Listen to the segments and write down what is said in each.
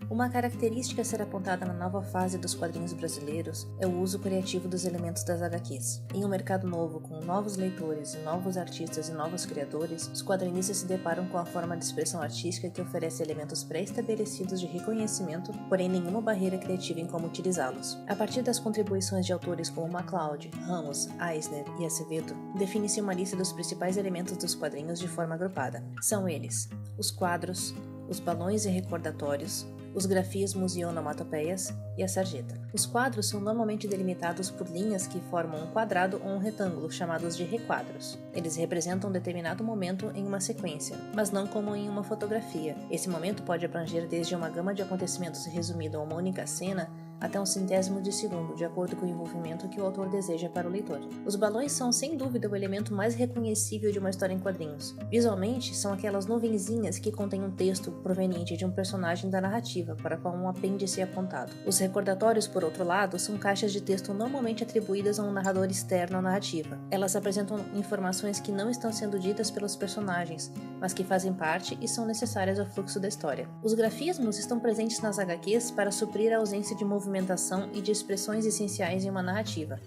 Uma característica a ser apontada na nova fase dos quadrinhos brasileiros é o uso criativo dos elementos das HQs. Em um mercado novo, com novos leitores e novos artistas e novos criadores, os quadrinistas se deparam com a forma de expressão artística que oferece elementos pré-estabelecidos de reconhecimento, porém nenhuma barreira criativa em como utilizá-los. A partir das contribuições de autores como MacLeod, Ramos, Eisner e Acevedo, define-se uma lista dos principais elementos dos quadrinhos de forma agrupada. São eles: os quadros, os balões e recordatórios, os grafismos e onomatopeias e a sarjeta. Os quadros são normalmente delimitados por linhas que formam um quadrado ou um retângulo, chamados de requadros. Eles representam um determinado momento em uma sequência, mas não como em uma fotografia. Esse momento pode abranger desde uma gama de acontecimentos resumido a uma única cena até um centésimo de segundo, de acordo com o envolvimento que o autor deseja para o leitor. Os balões são, sem dúvida, o elemento mais reconhecível de uma história em quadrinhos. Visualmente, são aquelas nuvenzinhas que contêm um texto proveniente de um personagem da narrativa, para qual um apêndice é apontado. Os recordatórios, por outro lado, são caixas de texto normalmente atribuídas a um narrador externo à narrativa. Elas apresentam informações que não estão sendo ditas pelos personagens, mas que fazem parte e são necessárias ao fluxo da história. Os grafismos estão presentes nas HQs para suprir a ausência de movimentação e de expressões essenciais em uma narrativa.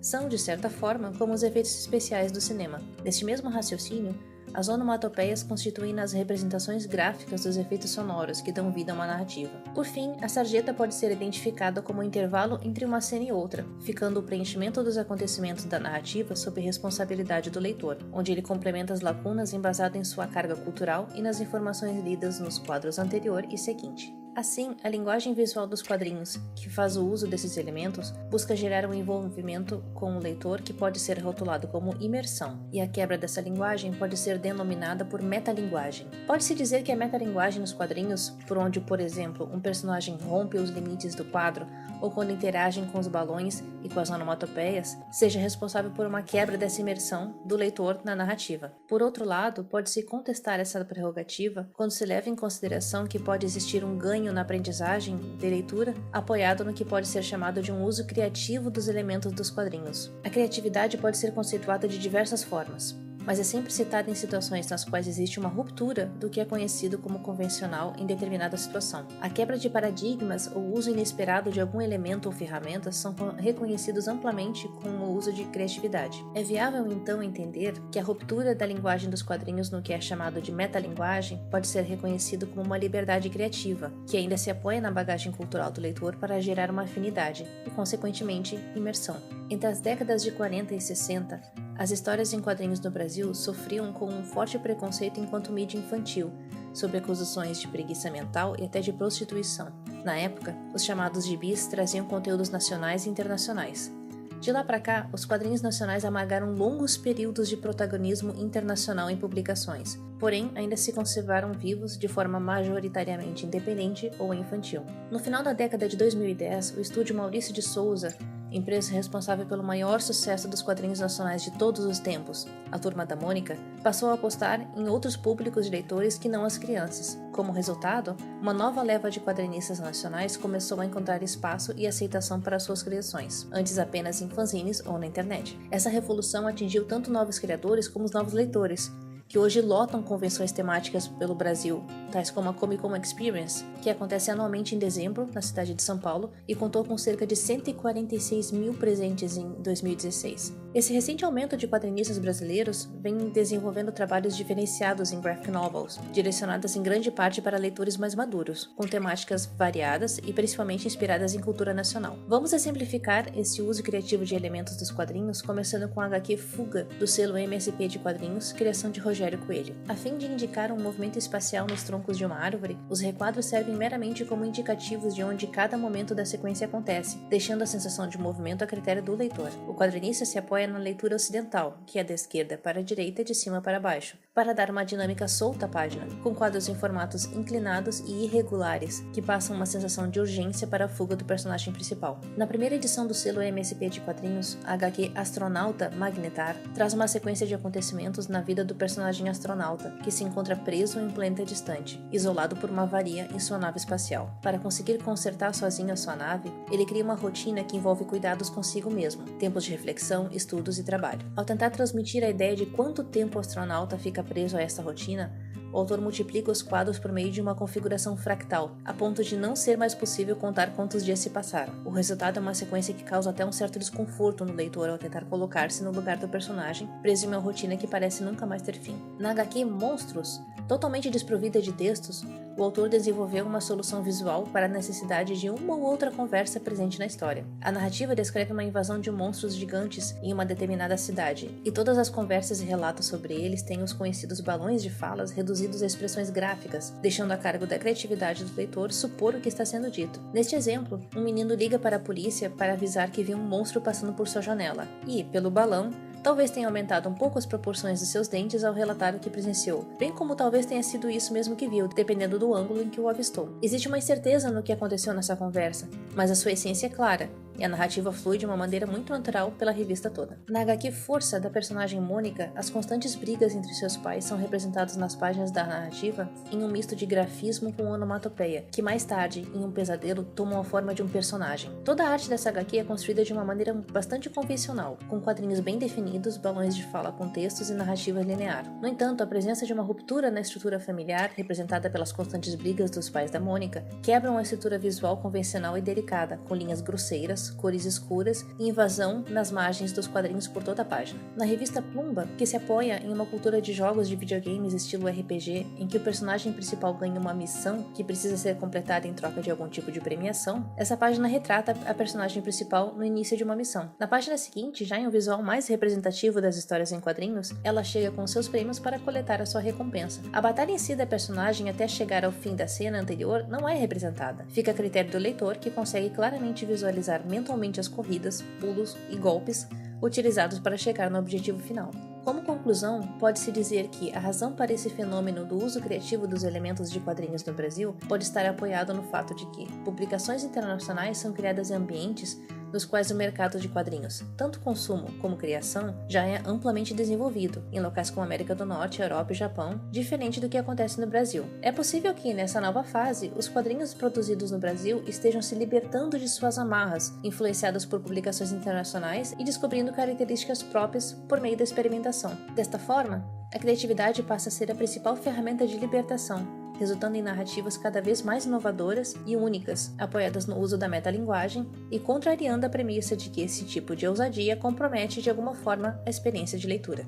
São, de certa forma, como os efeitos especiais do cinema. Neste mesmo raciocínio, as onomatopeias constituem as representações gráficas dos efeitos sonoros que dão vida a uma narrativa. Por fim, a sarjeta pode ser identificada como um intervalo entre uma cena e outra, ficando o preenchimento dos acontecimentos da narrativa sob responsabilidade do leitor, onde ele complementa as lacunas embasado em sua carga cultural e nas informações lidas nos quadros anterior e seguinte. Assim, a linguagem visual dos quadrinhos, que faz o uso desses elementos, busca gerar um envolvimento com o leitor que pode ser rotulado como imersão, e a quebra dessa linguagem pode ser denominada por metalinguagem. Pode-se dizer que a metalinguagem nos quadrinhos, por onde, por exemplo, um personagem rompe os limites do quadro, ou quando interagem com os balões e com as onomatopeias, seja responsável por uma quebra dessa imersão do leitor na narrativa. Por outro lado, pode-se contestar essa prerrogativa quando se leva em consideração que pode existir um ganho na aprendizagem de leitura, apoiado no que pode ser chamado de um uso criativo dos elementos dos quadrinhos. A criatividade pode ser conceituada de diversas formas, mas é sempre citada em situações nas quais existe uma ruptura do que é conhecido como convencional em determinada situação. A quebra de paradigmas ou o uso inesperado de algum elemento ou ferramenta são reconhecidos amplamente com o uso de criatividade. É viável, então, entender que a ruptura da linguagem dos quadrinhos no que é chamado de metalinguagem pode ser reconhecido como uma liberdade criativa, que ainda se apoia na bagagem cultural do leitor para gerar uma afinidade e, consequentemente, imersão. Entre as décadas de 40 e 60, as histórias em quadrinhos no Brasil sofriam com um forte preconceito enquanto mídia infantil, sob acusações de preguiça mental e até de prostituição. Na época, os chamados gibis traziam conteúdos nacionais e internacionais. De lá para cá, os quadrinhos nacionais amargaram longos períodos de protagonismo internacional em publicações, porém ainda se conservaram vivos de forma majoritariamente independente ou infantil. No final da década de 2010, o estúdio Maurício de Souza, empresa responsável pelo maior sucesso dos quadrinhos nacionais de todos os tempos, a Turma da Mônica, passou a apostar em outros públicos de leitores que não as crianças. Como resultado, uma nova leva de quadrinistas nacionais começou a encontrar espaço e aceitação para suas criações, antes apenas em fanzines ou na internet. Essa revolução atingiu tanto novos criadores como os novos leitores, que hoje lotam convenções temáticas pelo Brasil, tais como a Comic Con Experience, que acontece anualmente em dezembro, na cidade de São Paulo, e contou com cerca de 146 mil presentes em 2016. Esse recente aumento de quadrinistas brasileiros vem desenvolvendo trabalhos diferenciados em graphic novels, direcionadas em grande parte para leitores mais maduros, com temáticas variadas e principalmente inspiradas em cultura nacional. Vamos exemplificar esse uso criativo de elementos dos quadrinhos, começando com a HQ Fuga, do selo MSP de quadrinhos, criação de Rogério Coelho. A fim de indicar um movimento espacial nos troncos de uma árvore, os requadros servem meramente como indicativos de onde cada momento da sequência acontece, deixando a sensação de movimento a critério do leitor. O quadrinista se apoia na leitura ocidental, que é da esquerda para a direita e de cima para baixo, para dar uma dinâmica solta à página, com quadros em formatos inclinados e irregulares, que passam uma sensação de urgência para a fuga do personagem principal. Na primeira edição do selo MSP de quadrinhos, a HQ Astronauta Magnetar traz uma sequência de acontecimentos na vida do personagem astronauta, que se encontra preso em um planeta distante, isolado por uma avaria em sua nave espacial. Para conseguir consertar sozinho a sua nave, ele cria uma rotina que envolve cuidados consigo mesmo, tempos de reflexão, estudos e trabalho. Ao tentar transmitir a ideia de quanto tempo o astronauta fica preso a esta rotina, o autor multiplica os quadros por meio de uma configuração fractal, a ponto de não ser mais possível contar quantos dias se passaram. O resultado é uma sequência que causa até um certo desconforto no leitor ao tentar colocar-se no lugar do personagem, preso em uma rotina que parece nunca mais ter fim. Na HQ Monstros, totalmente desprovida de textos, o autor desenvolveu uma solução visual para a necessidade de uma ou outra conversa presente na história. A narrativa descreve uma invasão de monstros gigantes em uma determinada cidade, e todas as conversas e relatos sobre eles têm os conhecidos balões de falas reduzidos a expressões gráficas, deixando a cargo da criatividade do leitor supor o que está sendo dito. Neste exemplo, um menino liga para a polícia para avisar que viu um monstro passando por sua janela, e, pelo balão, talvez tenha aumentado um pouco as proporções de seus dentes ao relatar o que presenciou, bem como talvez tenha sido isso mesmo que viu, dependendo do ângulo em que o avistou. Existe uma incerteza no que aconteceu nessa conversa, mas a sua essência é clara, e a narrativa flui de uma maneira muito natural pela revista toda. Na HQ Força, da personagem Mônica, as constantes brigas entre seus pais são representadas nas páginas da narrativa em um misto de grafismo com onomatopeia, que mais tarde, em um pesadelo, tomam a forma de um personagem. Toda a arte dessa HQ é construída de uma maneira bastante convencional, com quadrinhos bem definidos, balões de fala com textos e narrativa linear. No entanto, a presença de uma ruptura na estrutura familiar, representada pelas constantes brigas dos pais da Mônica, quebra uma estrutura visual convencional e delicada, com linhas grosseiras, cores escuras e invasão nas margens dos quadrinhos por toda a página. Na revista Plumba, que se apoia em uma cultura de jogos de videogames estilo RPG, em que o personagem principal ganha uma missão que precisa ser completada em troca de algum tipo de premiação, essa página retrata a personagem principal no início de uma missão. Na página seguinte, já em um visual mais representativo das histórias em quadrinhos, ela chega com seus prêmios para coletar a sua recompensa. A batalha em si da personagem até chegar ao fim da cena anterior não é representada. Fica a critério do leitor, que consegue claramente visualizar mentalmente as corridas, pulos e golpes utilizados para chegar no objetivo final. Como conclusão, pode-se dizer que a razão para esse fenômeno do uso criativo dos elementos de quadrinhos no Brasil pode estar apoiado no fato de que publicações internacionais são criadas em ambientes nos quais o mercado de quadrinhos, tanto consumo como criação, já é amplamente desenvolvido, em locais como América do Norte, Europa e Japão, diferente do que acontece no Brasil. É possível que, nessa nova fase, os quadrinhos produzidos no Brasil estejam se libertando de suas amarras, influenciados por publicações internacionais e descobrindo características próprias por meio da experimentação. Desta forma, a criatividade passa a ser a principal ferramenta de libertação, resultando em narrativas cada vez mais inovadoras e únicas, apoiadas no uso da metalinguagem e contrariando a premissa de que esse tipo de ousadia compromete de alguma forma a experiência de leitura.